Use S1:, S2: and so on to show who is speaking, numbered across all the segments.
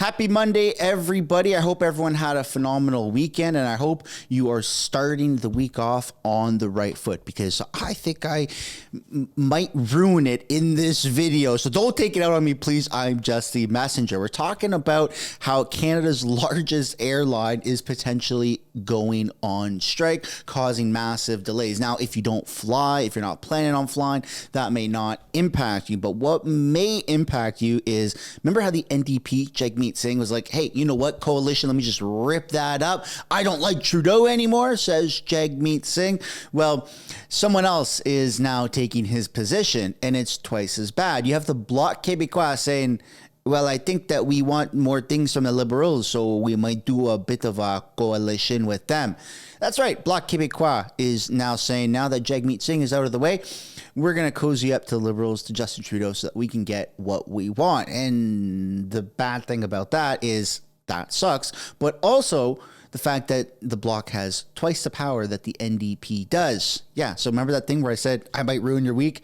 S1: Happy Monday, everybody. I hope everyone had a phenomenal weekend, and I hope you are starting the week off on the right foot, because I think I might ruin it in this video. So don't take it out on me, please. I'm just the messenger. We're talking about how Canada's largest airline is potentially going on strike, causing massive delays. Now, if you don't fly, if you're not planning on flying, that may not impact you. But what may impact you is, remember how the NDP, Jagmeet Singh, was like, hey, you know what, coalition, let me just rip that up. I don't like Trudeau anymore, says Jagmeet Singh. Well, someone else is now taking his position, and it's twice as bad. You have the Bloc Québécois saying, well, I think that we want more things from the Liberals, so we might do a bit of a coalition with them. That's right. Bloc Québécois is now saying, now that Jagmeet Singh is out of the way, we're going to cozy up to Liberals, to Justin Trudeau, so that we can get what we want. And the bad thing about that is that sucks, but also the fact that the Bloc has twice the power that the NDP does. Yeah, so remember that thing where I said I might ruin your week?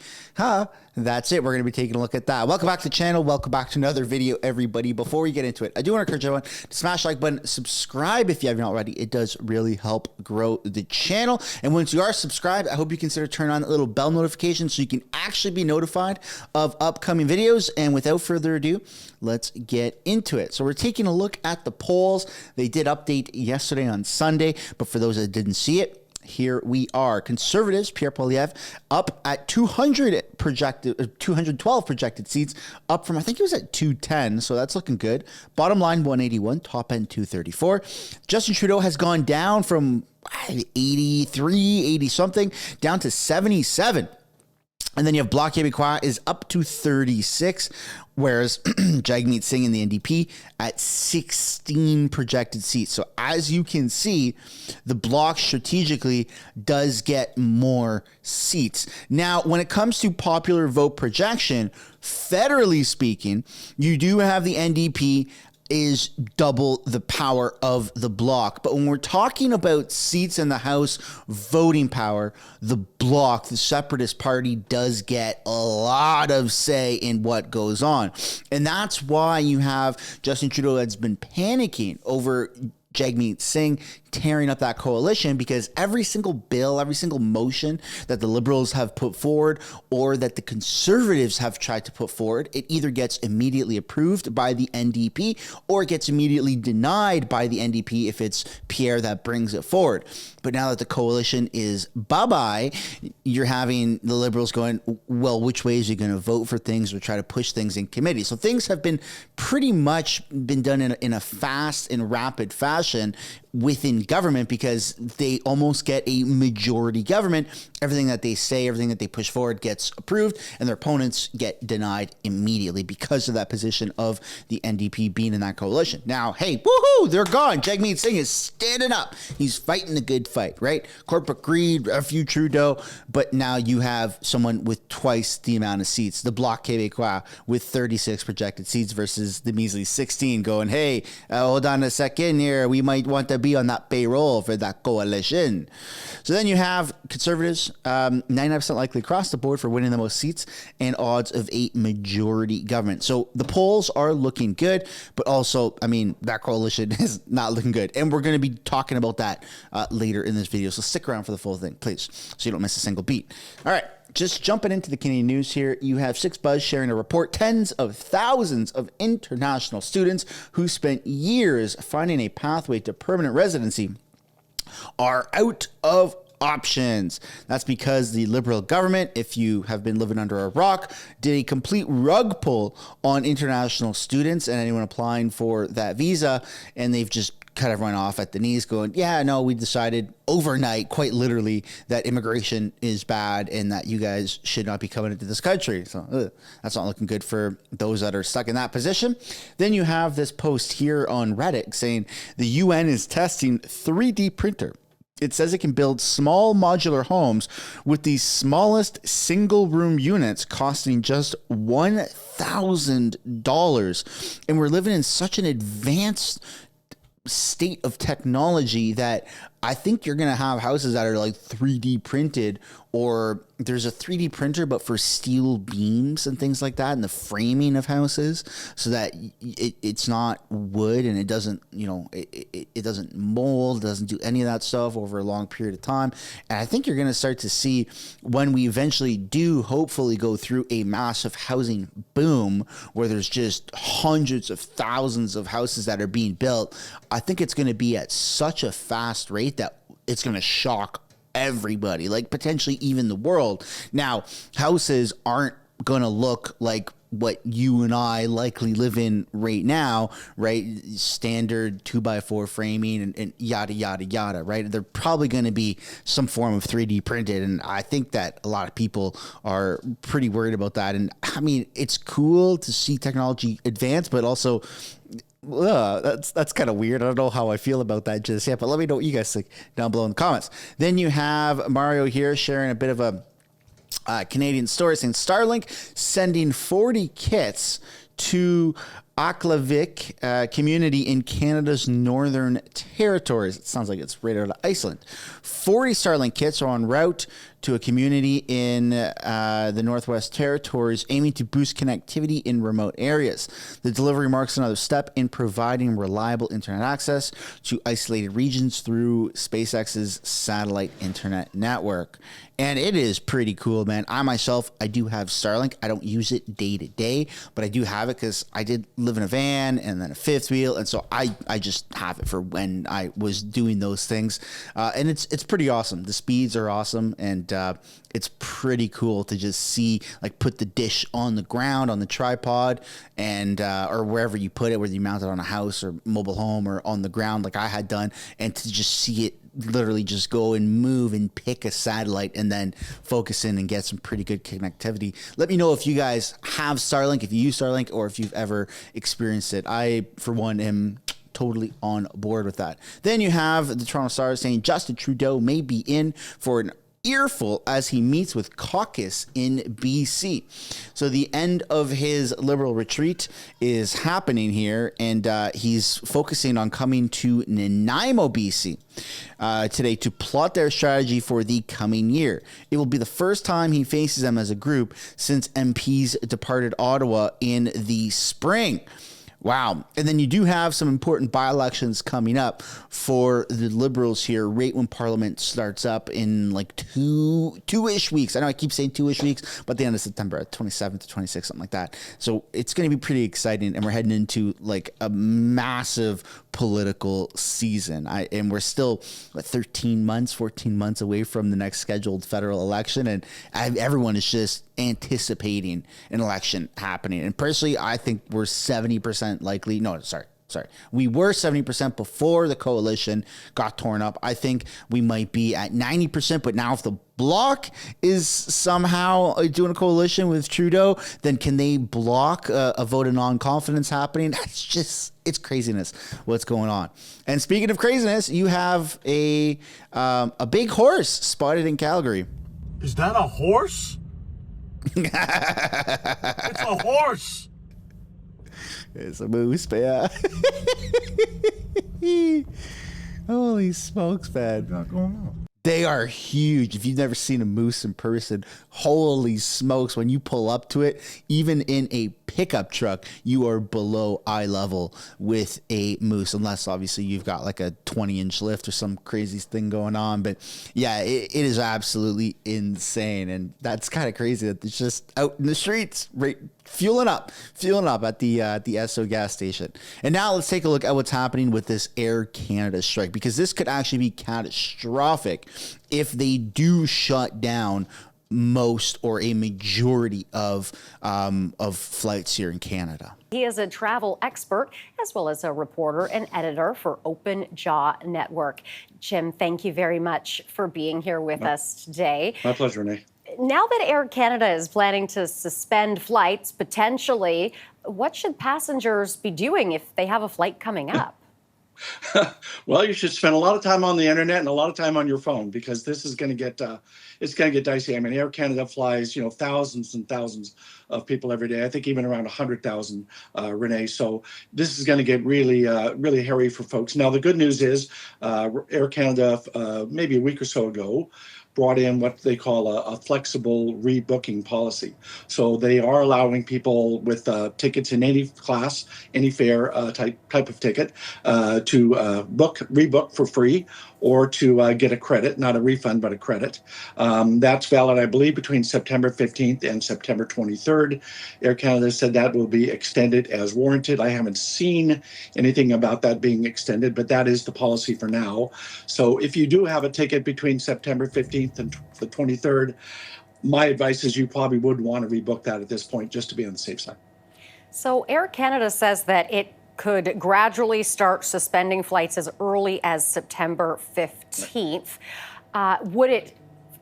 S1: That's it. We're going to be taking a look at that. Welcome back to the channel. Welcome back to another video, everybody. Before we get into it, I do want to encourage everyone to smash the like button, subscribe if you haven't already. It does really help grow the channel. And once you are subscribed, I hope you consider turning on that little bell notification so you can actually be notified of upcoming videos. And without further ado, let's get into it. So we're taking a look at the polls. They did update yesterday on Sunday, but for those that didn't see it, here we are. Conservatives, Pierre Poilievre, up at 212 projected seats, up from, I think it was at 210, so that's looking good. Bottom line, 181, top end, 234. Justin Trudeau has gone down from 83, 80 something, down to 77. And then you have Bloc Québécois is up to 36, whereas Jagmeet Singh and the NDP at 16 projected seats. So as you can see, the Bloc strategically does get more seats. Now, when it comes to popular vote projection, federally speaking, you do have the NDP is double the power of the Bloc. But when we're talking about seats in the House, voting power, the Bloc, the Separatist Party, does get a lot of say in what goes on. And that's why you have Justin Trudeau that's been panicking over Jagmeet Singh tearing up that coalition, because every single bill, every single motion that the Liberals have put forward or that the Conservatives have tried to put forward, it either gets immediately approved by the NDP or it gets immediately denied by the NDP if it's Pierre that brings it forward. But now that the coalition is bye-bye, you're having the Liberals going, well, which way is he going to vote for things or try to push things in committee? So things have been pretty much been done in a fast and rapid fashion within government, because they almost get a majority government. Everything that they say, everything that they push forward gets approved, and their opponents get denied immediately because of that position of the NDP being in that coalition. Now, hey, woohoo, they're gone. Jagmeet Singh is standing up. He's fighting the good fight, right? Corporate greed, a few Trudeau, but now you have someone with twice the amount of seats, the Bloc Québécois, with 36 projected seats versus the measly 16, going, hey, hold on a second here, we might want to be on that payroll for that coalition. So then you have Conservatives, 99% likely across the board for winning the most seats and odds of a majority government. So the polls are looking good, but also, I mean, that coalition is not looking good. And we're going to be talking about that later in this video. So stick around for the full thing, please, so you don't miss a single beat. All right. Just jumping into the Canadian news here, you have 6Buzz sharing a report. Tens of thousands of international students who spent years finding a pathway to permanent residency are out of options. That's because the Liberal government, if you have been living under a rock, did a complete rug pull on international students and anyone applying for that visa, and they've just cut everyone off at the knees going, yeah, no, we decided overnight, quite literally, that immigration is bad and that you guys should not be coming into this country. So that's not looking good for those that are stuck in that position. Then you have this post here on Reddit saying the UN is testing 3D printer. It says it can build small modular homes with the smallest single room units costing just $1,000. And we're living in such an advanced state of technology that I think you're going to have houses that are like 3D printed, or there's a 3D printer, but for steel beams and things like that, and the framing of houses, so that it's not wood and it doesn't, it doesn't mold, doesn't do any of that stuff over a long period of time. And I think you're going to start to see, when we eventually do hopefully go through a massive housing boom where there's just hundreds of thousands of houses that are being built, I think it's going to be at such a fast rate that it's going to shock everybody, like potentially even the world. Now, houses aren't going to look like what you and I likely live in right now, right? Standard 2x4 framing and yada, yada, yada, right? They're probably going to be some form of 3D printed. And I think that a lot of people are pretty worried about that. And I mean, it's cool to see technology advance, but also that's kind of weird. I don't know how I feel about that just yet, but let me know what you guys think down below in the comments. Then you have Mario here sharing a bit of a Canadian story saying Starlink sending 40 kits to Aklavik community in Canada's Northern Territories. It sounds like it's right out of Iceland. 40 Starlink kits are en route to a community in the Northwest Territories, aiming to boost connectivity in remote areas. The delivery marks another step in providing reliable internet access to isolated regions through SpaceX's satellite internet network. And it is pretty cool, man. I myself, I do have Starlink. I don't use it day to day, but I do have it because I did live in a van and then a fifth wheel. And so I just have it for when I was doing those things. And it's pretty awesome. The speeds are awesome. And it's pretty cool to just see, like, put the dish on the ground, on the tripod, and or wherever you put it, whether you mount it on a house or mobile home or on the ground like I had done, and to just see it literally just go and move and pick a satellite and then focus in and get some pretty good connectivity. Let me know if you guys have Starlink, if you use Starlink, or if you've ever experienced it. I, for one, am totally on board with that. Then you have the Toronto Star saying Justin Trudeau may be in for an earful as he meets with Caucus in BC. So the end of his Liberal retreat is happening here, and he's focusing on coming to Nanaimo, BC today to plot their strategy for the coming year. It will be the first time he faces them as a group since MPs departed Ottawa in the spring. Wow. And then you do have some important by-elections coming up for the Liberals here right when Parliament starts up in like two-ish weeks. I know I keep saying two-ish weeks, but the end of September, 27th to 26th, something like that. So it's going to be pretty exciting, and we're heading into like a massive political season. And we're still 14 months away from the next scheduled federal election, and everyone is just anticipating an election happening. And personally, I think we're 70% likely. No, sorry. We were 70% before the coalition got torn up. I think we might be at 90%, but now if the Bloc is somehow doing a coalition with Trudeau, then can they block a vote of non-confidence happening? It's craziness what's going on. And speaking of craziness, you have a big horse spotted in Calgary.
S2: Is that a horse? It's a horse.
S1: It's a moose, yeah. Holy smokes, man.
S2: What's going on?
S1: They are huge. If you've never seen a moose in person, holy smokes, when you pull up to it, even in a pickup truck, you are below eye level with a moose, unless obviously you've got like a 20-inch lift or some crazy thing going on. But yeah, it is absolutely insane. And that's kind of crazy that it's just out in the streets, right? Fueling up at the Esso gas station. And now let's take a look at what's happening with this Air Canada strike, because this could actually be catastrophic if they do shut down most or a majority of flights here in Canada.
S3: He is a travel expert as well as a reporter and editor for Open Jaw Network. Jim, thank you very much for being here with us today.
S4: My pleasure, Renee.
S3: Now that Air Canada is planning to suspend flights potentially, what should passengers be doing if they have a flight coming up?
S4: Well, you should spend a lot of time on the internet and a lot of time on your phone, because this is going to get it's going to get dicey. I mean, Air Canada flies, thousands and thousands of people every day. I think even around 100,000, Renee. So this is going to get really, really hairy for folks. Now, the good news is Air Canada, maybe a week or so ago, brought in what they call a flexible rebooking policy. So they are allowing people with tickets in any class, any fare type of ticket, to rebook for free, or to get a credit, not a refund, but a credit. That's valid, I believe, between September 15th and September 23rd. Air Canada said that will be extended as warranted. I haven't seen anything about that being extended, but that is the policy for now. So if you do have a ticket between September 15th and the 23rd, my advice is you probably would want to rebook that at this point, just to be on the safe side.
S3: So Air Canada says that it could gradually start suspending flights as early as September 15th. Would it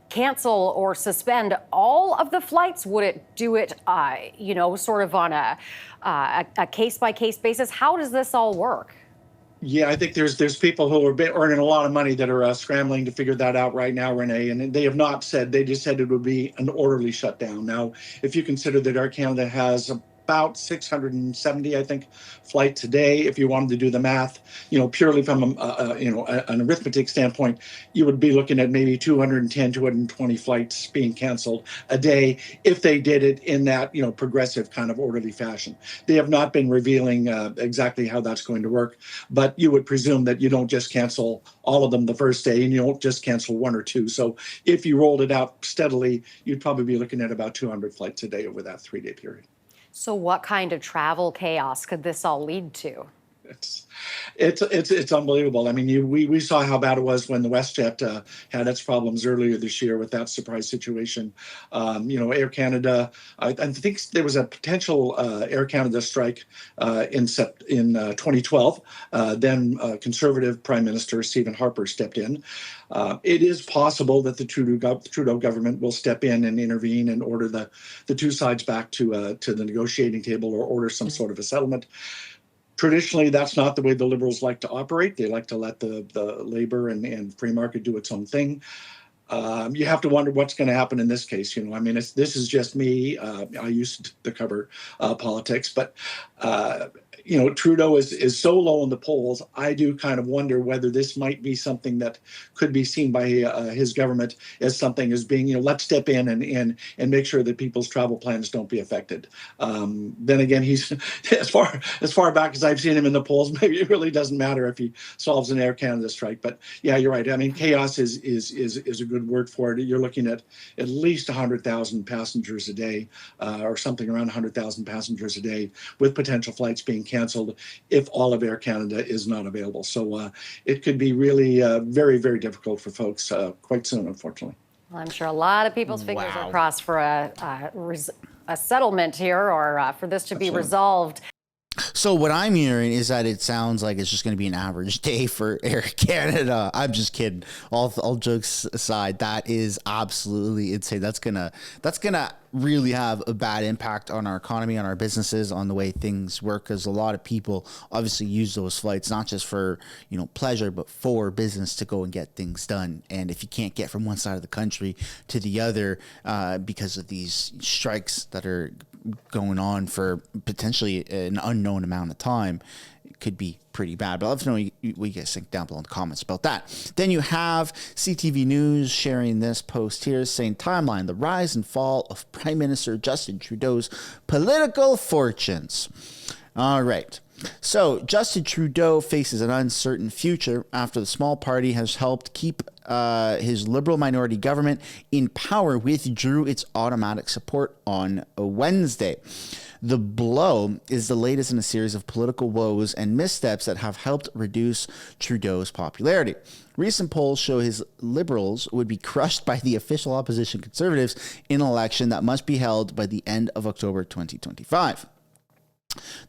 S3: cancel or suspend all of the flights? Would it do it, sort of on a case-by-case basis? How does this all work?
S4: Yeah, I think there's people who are earning a lot of money that are scrambling to figure that out right now, Renee. And they have not said, they just said it would be an orderly shutdown. Now, if you consider that Air Canada has about 670, I think, flights a day. If you wanted to do the math, purely from an arithmetic standpoint, you would be looking at maybe 210, 220 flights being canceled a day if they did it in that, progressive kind of orderly fashion. They have not been revealing exactly how that's going to work, but you would presume that you don't just cancel all of them the first day, and you don't just cancel one or two. So if you rolled it out steadily, you'd probably be looking at about 200 flights a day over that 3-day period.
S3: So what kind of travel chaos could this all lead to?
S4: It's unbelievable. I mean, we saw how bad it was when the WestJet had its problems earlier this year with that surprise situation. Air Canada, I think there was a potential Air Canada strike in 2012. Then Conservative Prime Minister Stephen Harper stepped in. It is possible that the Trudeau government will step in and intervene and order the two sides back to the negotiating table, or order some sort of a settlement. Traditionally, that's not the way the Liberals like to operate. They like to let the labor and free market do its own thing. You have to wonder what's going to happen in this case. This is just me. I used to cover politics, but Trudeau is so low in the polls. I do kind of wonder whether this might be something that could be seen by his government as something as being, let's step in and make sure that people's travel plans don't be affected. Then again, he's as far back as I've seen him in the polls. Maybe it really doesn't matter if he solves an Air Canada strike. But yeah, you're right. I mean, chaos is a good word for it. You're looking at least 100,000 passengers a day, or something around 100,000 passengers a day, with potential flights being canceled if all of Air Canada is not available. So it could be really very, very difficult for folks quite soon, unfortunately.
S3: Well, I'm sure a lot of people's fingers are crossed for a settlement here, or for this to be resolved.
S1: So what I'm hearing is that it sounds like it's just going to be an average day for Air Canada. I'm just kidding. All jokes aside, that is absolutely insane. That's gonna really have a bad impact on our economy, on our businesses, on the way things work, because a lot of people obviously use those flights not just for pleasure, but for business, to go and get things done. And if you can't get from one side of the country to the other because of these strikes that are going on for potentially an unknown amount of time, it could be pretty bad. But I'd love to know what you guys think down below in the comments about that. Then you have CTV News sharing this post here saying, timeline, the rise and fall of Prime Minister Justin Trudeau's political fortunes. All right. So Justin Trudeau faces an uncertain future after the small party has helped keep his Liberal minority government in power withdrew its automatic support on a Wednesday. The blow is the latest in a series of political woes and missteps that have helped reduce Trudeau's popularity. Recent polls show his Liberals would be crushed by the official opposition Conservatives in an election that must be held by the end of October 2025.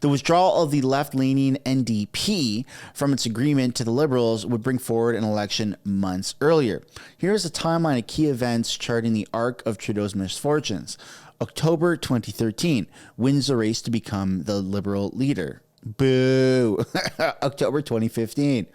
S1: The withdrawal of the left-leaning NDP from its agreement to the Liberals would bring forward an election months earlier. Here's a timeline of key events charting the arc of Trudeau's misfortunes. October 2013 wins the race to become the Liberal leader. Boo. October 2015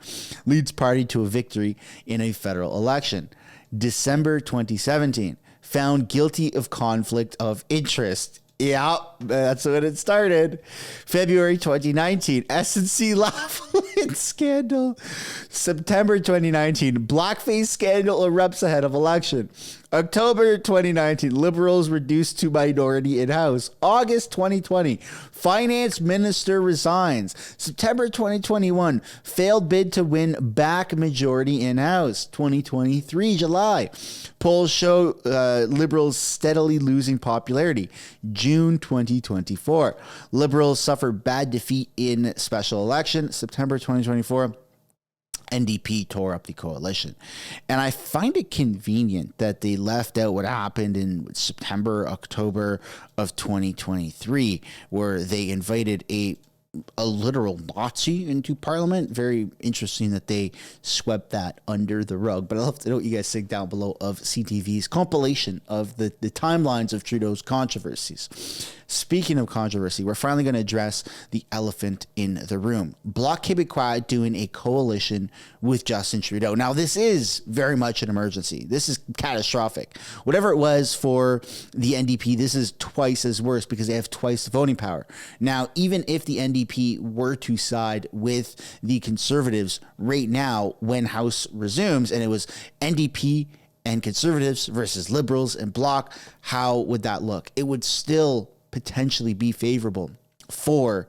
S1: leads party to a victory in a federal election. December 2017 found guilty of conflict of interest. Yeah, that's when it started. February 2019, S&C Laughlin scandal. September 2019, blackface scandal erupts ahead of election. October 2019, Liberals reduced to minority in House. August 2020, Finance Minister resigns. September 2021, failed bid to win back majority in House. 2023, July, polls show Liberals steadily losing popularity. June 2024, Liberals suffer bad defeat in special election. September 2024, NDP tore up the coalition. And I find it convenient that they left out what happened in September, October of 2023, where they invited a literal Nazi into Parliament. Very interesting that they swept that under the rug. But I'd love to know what you guys think down below of CTV's compilation of the timelines of Trudeau's controversies. Speaking of controversy, we're finally going to address the elephant in the room. Bloc Québécois doing a coalition with Justin Trudeau. Now, this is very much an emergency. This is catastrophic. Whatever it was for the NDP, this is twice as worse because they have twice the voting power. Now, even if the NDP were to side with the Conservatives right now when House resumes, and it was NDP and Conservatives versus Liberals and Bloc, how would that look? It would still potentially be favorable for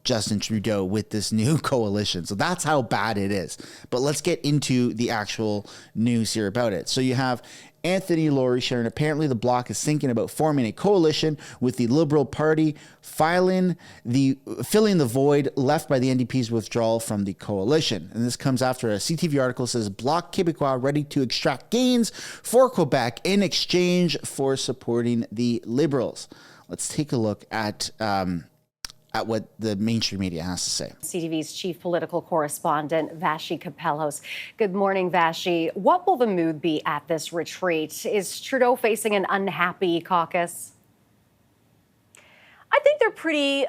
S1: Justin Trudeau with this new coalition. So that's how bad it is. But let's get into the actual news here about it. So you have Anthony Laurie sharing, apparently the Bloc is thinking about forming a coalition with the Liberal Party, filling the void left by the NDP's withdrawal from the coalition. And this comes after a CTV article says Bloc Québécois ready to extract gains for Quebec in exchange for supporting the Liberals. Let's take a look at what the mainstream media has to say.
S3: CTV's chief political correspondent, Vashi Kapellos. Good morning, Vashi. What will the mood be at this retreat? Is Trudeau facing an unhappy caucus?
S5: I think they're pretty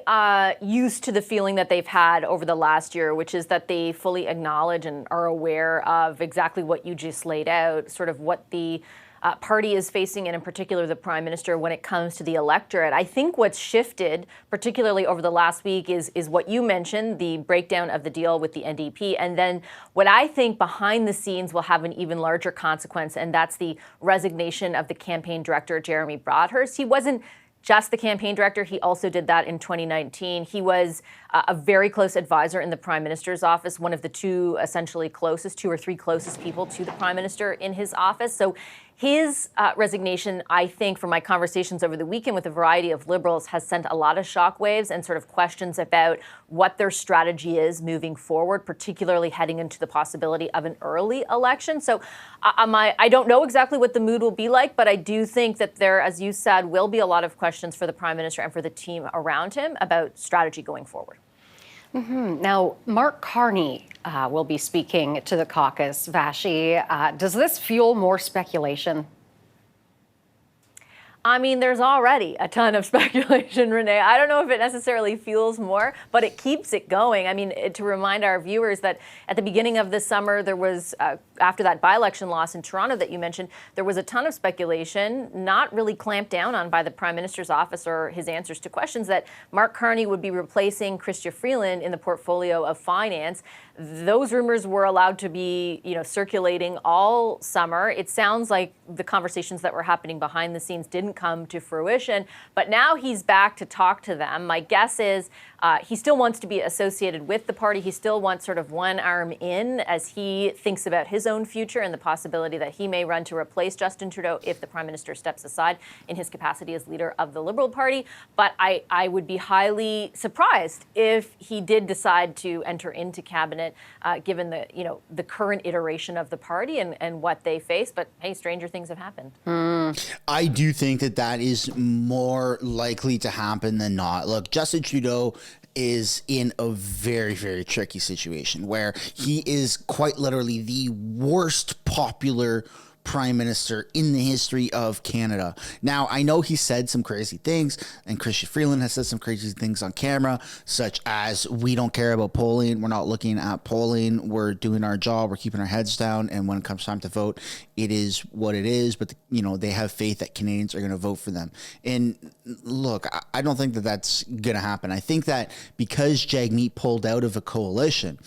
S5: used to the feeling that they've had over the last year, which is that they fully acknowledge and are aware of exactly what you just laid out, sort of what the party is facing, and in particular the Prime Minister, when it comes to the electorate. I think what's shifted, particularly over the last week, is what you mentioned, the breakdown of the deal with the NDP. And then what I think behind the scenes will have an even larger consequence, and that's the resignation of the campaign director, Jeremy Broadhurst. He wasn't just the campaign director. He also did that in 2019. He was a very close advisor in the Prime Minister's office, one of the two or three closest people to the Prime Minister in his office. So his resignation, I think, from my conversations over the weekend with a variety of Liberals, has sent a lot of shockwaves and sort of questions about what their strategy is moving forward, particularly heading into the possibility of an early election. So I don't know exactly what the mood will be like, but I do think that there, as you said, will be a lot of questions for the Prime Minister and for the team around him about strategy going forward.
S3: Mm-hmm. Now, Mark Carney will be speaking to the caucus. Vashi, does this fuel more speculation?
S5: I mean, there's already a ton of speculation, Renee. I don't know if it necessarily fuels more, but it keeps it going. I mean, to remind our viewers that at the beginning of the summer, there was, after that by-election loss in Toronto that you mentioned, there was a ton of speculation, not really clamped down on by the Prime Minister's office or his answers to questions, that Mark Carney would be replacing Chrystia Freeland in the portfolio of finance. Those rumors were allowed to be, circulating all summer. It sounds like the conversations that were happening behind the scenes didn't come to fruition, but now he's back to talk to them. My guess is he still wants to be associated with the party. He still wants sort of one arm in as he thinks about his own future and the possibility that he may run to replace Justin Trudeau if the Prime Minister steps aside in his capacity as leader of the Liberal Party. But I would be highly surprised if he did decide to enter into cabinet, given the current iteration of the party and what they face. But hey, stranger things have happened.
S1: I do think that is more likely to happen than not. Look, Justin Trudeau is in a very, very tricky situation where he is quite literally the worst popular prime minister in the history of Canada. Now, I know he said some crazy things, and Chrystia Freeland has said some crazy things on camera, such as, we don't care about polling, we're not looking at polling, we're doing our job, we're keeping our heads down, and when it comes time to vote, it is what it is, but they have faith that Canadians are going to vote for them. And look, I don't think that that's going to happen. I think that because Jagmeet pulled out of a coalition,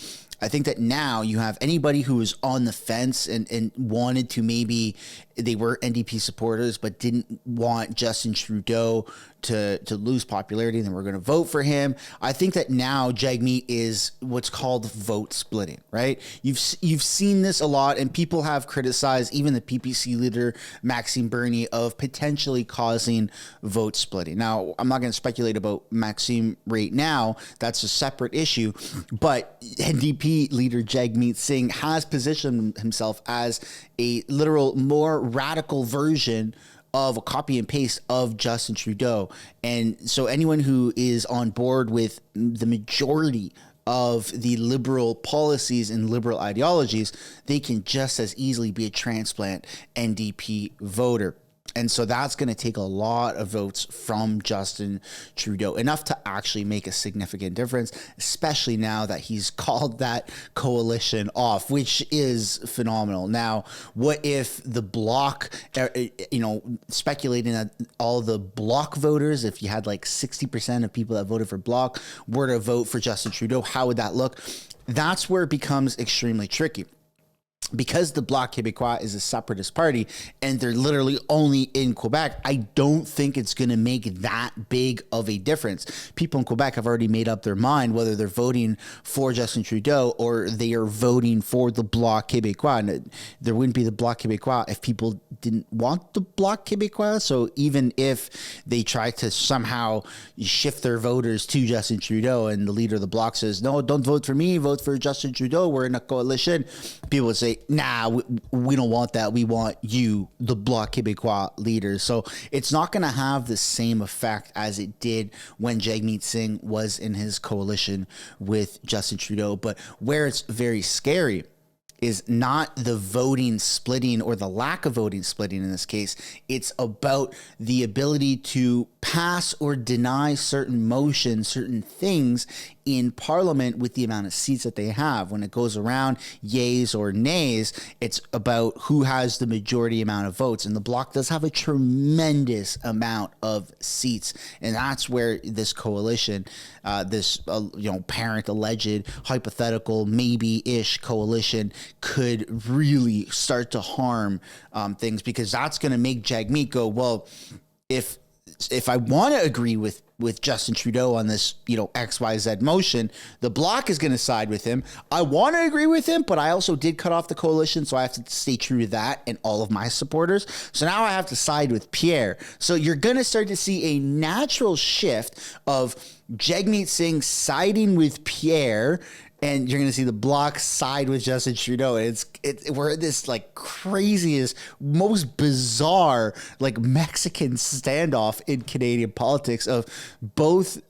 S1: I think that now you have anybody who was on the fence and wanted to, maybe they were NDP supporters but didn't want Justin Trudeau to lose popularity and then we're going to vote for him. I think that now Jagmeet is what's called vote splitting, right? You've seen this a lot, and people have criticized even the PPC leader Maxime Bernier of potentially causing vote splitting. Now, I'm not going to speculate about Maxime right now. That's a separate issue, but NDP leader Jagmeet Singh has positioned himself as a literal more radical version of a copy and paste of Justin Trudeau. And so anyone who is on board with the majority of the liberal policies and liberal ideologies, they can just as easily be a transplant NDP voter. And so that's going to take a lot of votes from Justin Trudeau, enough to actually make a significant difference, especially now that he's called that coalition off, which is phenomenal. Now, what if the Bloc, speculating that all the Bloc voters, if you had like 60% of people that voted for Bloc were to vote for Justin Trudeau, how would that look? That's where it becomes extremely tricky. Because the Bloc Québécois is a separatist party and they're literally only in Quebec, I don't think it's going to make that big of a difference. People in Quebec have already made up their mind whether they're voting for Justin Trudeau or they are voting for the Bloc Québécois. And there wouldn't be the Bloc Québécois if people didn't want the Bloc Québécois. So even if they try to somehow shift their voters to Justin Trudeau and the leader of the Bloc says, no, don't vote for me, vote for Justin Trudeau, we're in a coalition, people would say, nah, we don't want that. We want you, the Bloc Québécois leaders. So it's not going to have the same effect as it did when Jagmeet Singh was in his coalition with Justin Trudeau. But where it's very scary is not the voting splitting or the lack of voting splitting in this case. It's about the ability to pass or deny certain motions, certain things in Parliament with the amount of seats that they have. When it goes around yays or nays, it's about who has the majority amount of votes. And the Bloc does have a tremendous amount of seats. And that's where this coalition, apparent, alleged, hypothetical, maybe-ish coalition could really start to harm things, because that's going to make Jagmeet go, well, if I want to agree with Justin Trudeau on this, XYZ motion, the Bloc is going to side with him. I want to agree with him, but I also did cut off the coalition, so I have to stay true to that and all of my supporters. So now I have to side with Pierre. So you're going to start to see a natural shift of Jagmeet Singh siding with Pierre, and you're going to see the Bloc side with Justin Trudeau. We're in this craziest, most bizarre Mexican standoff in Canadian politics of both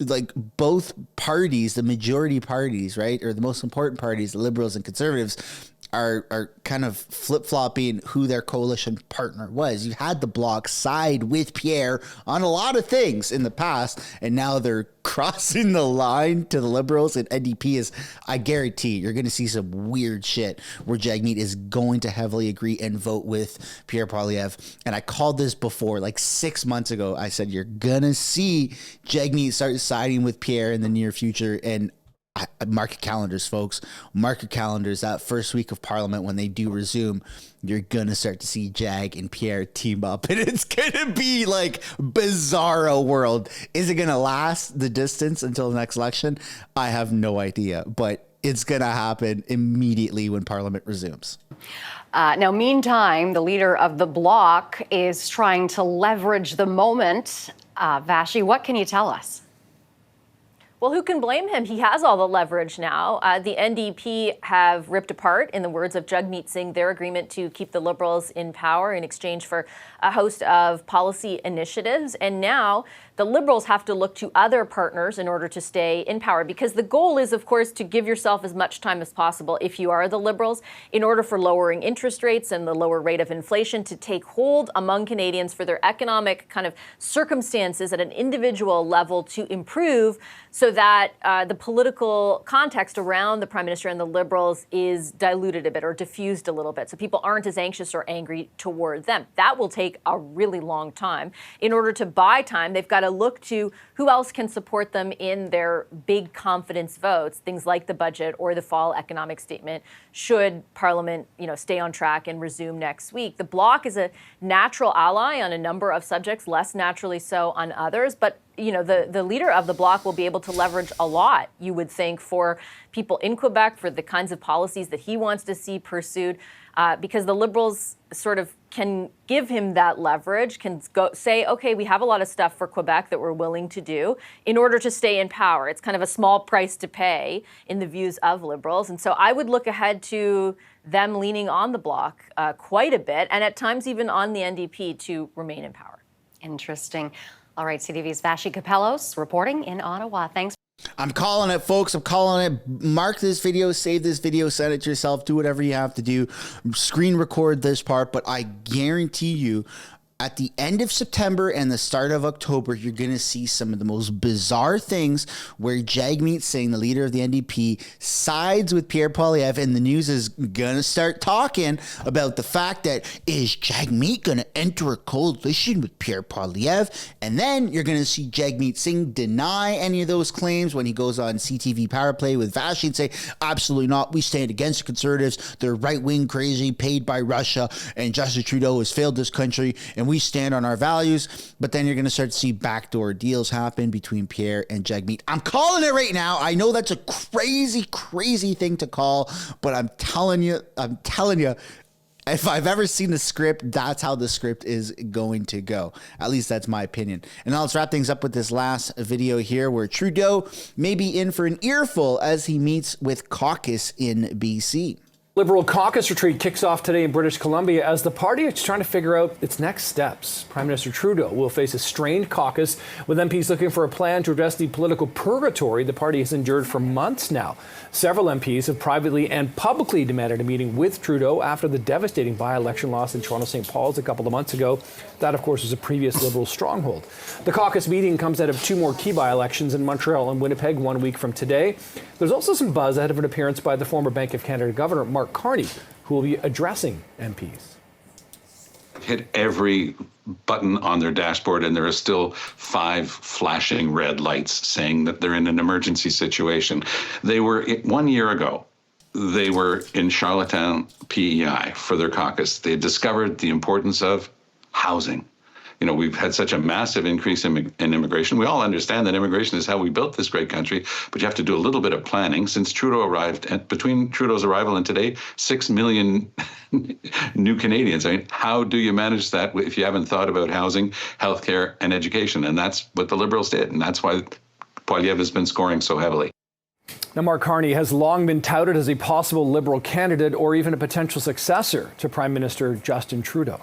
S1: parties, the majority parties, right, or the most important parties, the Liberals and Conservatives, are kind of flip-flopping who their coalition partner was. You had the Bloc side with Pierre on a lot of things in the past, and now they're crossing the line to the Liberals and NDP. Is, I guarantee you're going to see some weird shit where Jagmeet is going to heavily agree and vote with Pierre Poilievre. And I called this before, 6 months ago. I said, you're going to see Jagmeet start siding with Pierre in the near future. And mark your calendars, folks. Mark your calendars. That first week of Parliament, when they do resume, you're gonna start to see Jag and Pierre team up, and it's gonna be bizarro world. Is it gonna last the distance until the next election? I have no idea, but it's gonna happen immediately when Parliament resumes.
S3: Now, meantime, the leader of the Bloc is trying to leverage the moment. Vashi, what can you tell us?
S5: Well, who can blame him? He has all the leverage now. The NDP have ripped apart, in the words of Jagmeet Singh, their agreement to keep the Liberals in power in exchange for a host of policy initiatives. And now the Liberals have to look to other partners in order to stay in power, because the goal is, of course, to give yourself as much time as possible, if you are the Liberals, in order for lowering interest rates and the lower rate of inflation to take hold among Canadians, for their economic kind of circumstances at an individual level to improve, so that the political context around the Prime Minister and the Liberals is diluted a bit or diffused a little bit, so people aren't as anxious or angry toward them. That will take a really long time. In order to buy time, they've got to look to who else can support them in their big confidence votes, things like the budget or the fall economic statement, should Parliament, stay on track and resume next week. The Bloc is a natural ally on a number of subjects, less naturally so on others, but the leader of the Bloc will be able to leverage a lot, you would think, for people in Quebec, for the kinds of policies that he wants to see pursued, because the Liberals sort of can give him that leverage, can go say, okay, we have a lot of stuff for Quebec that we're willing to do in order to stay in power. It's kind of a small price to pay in the views of Liberals. And so I would look ahead to them leaning on the Bloc quite a bit, and at times even on the NDP, to remain in power.
S3: Interesting. All right, CTV's Vashi Kapelos reporting in Ottawa. Thanks.
S1: I'm calling it, folks. I'm calling it. Mark this video, save this video, send it to yourself, do whatever you have to do. Screen record this part, but I guarantee you, at the end of September and the start of October, you're going to see some of the most bizarre things where Jagmeet Singh, the leader of the NDP, sides with Pierre Poilievre, and the news is going to start talking about the fact that, is Jagmeet going to enter a coalition with Pierre Poilievre? And then you're going to see Jagmeet Singh deny any of those claims when he goes on CTV Power Play with Vashi and say, absolutely not. We stand against the Conservatives. They're right-wing crazy, paid by Russia, and Justin Trudeau has failed this country, and we stand on our values. But then you're going to start to see backdoor deals happen between Pierre and Jagmeet. I'm calling it right now. I know that's a crazy, crazy thing to call, but I'm telling you, if I've ever seen the script, that's how the script is going to go. At least that's my opinion. And now let's wrap things up with this last video here, where Trudeau may be in for an earful as he meets with Caucus in BC.
S6: Liberal caucus retreat kicks off today in British Columbia as the party is trying to figure out its next steps. Prime Minister Trudeau will face a strained caucus, with MPs looking for a plan to address the political purgatory the party has endured for months now. Several MPs have privately and publicly demanded a meeting with Trudeau after the devastating by-election loss in Toronto St. Paul's a couple of months ago. That, of course, was a previous Liberal stronghold. The caucus meeting comes out of two more key by-elections in Montreal and Winnipeg 1 week from today. There's also some buzz ahead of an appearance by the former Bank of Canada Governor Mark Carney, who will be addressing MPs.
S7: Hit every button on their dashboard, and there are still 5 flashing red lights saying that they're in an emergency situation. They were, 1 year ago, they were in Charlottetown, PEI, for their caucus. They had discovered the importance of housing. We've had such a massive increase in immigration. We all understand that immigration is how we built this great country, but you have to do a little bit of planning. Since Trudeau arrived, and between Trudeau's arrival and today, 6 million new Canadians. How do you manage that if you haven't thought about housing, healthcare, and education? And that's what the Liberals did, and that's why Poilievre has been scoring so heavily.
S6: Now, Mark Carney has long been touted as a possible Liberal candidate or even a potential successor to Prime Minister Justin Trudeau.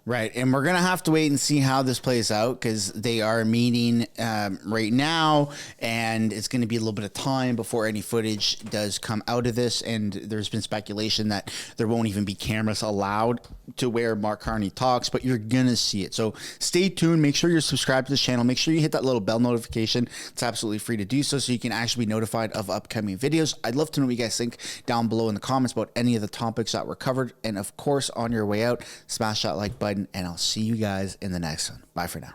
S1: Right, and we're going to have to wait and see how this plays out, because they are meeting right now, and it's going to be a little bit of time before any footage does come out of this, and there's been speculation that there won't even be cameras allowed to where Mark Carney talks, but you're going to see it. So stay tuned. Make sure you're subscribed to this channel. Make sure you hit that little bell notification. It's absolutely free to do so you can actually be notified of upcoming videos. I'd love to know what you guys think down below in the comments about any of the topics that were covered, and of course, on your way out, smash that like button, and I'll see you guys in the next one. Bye for now.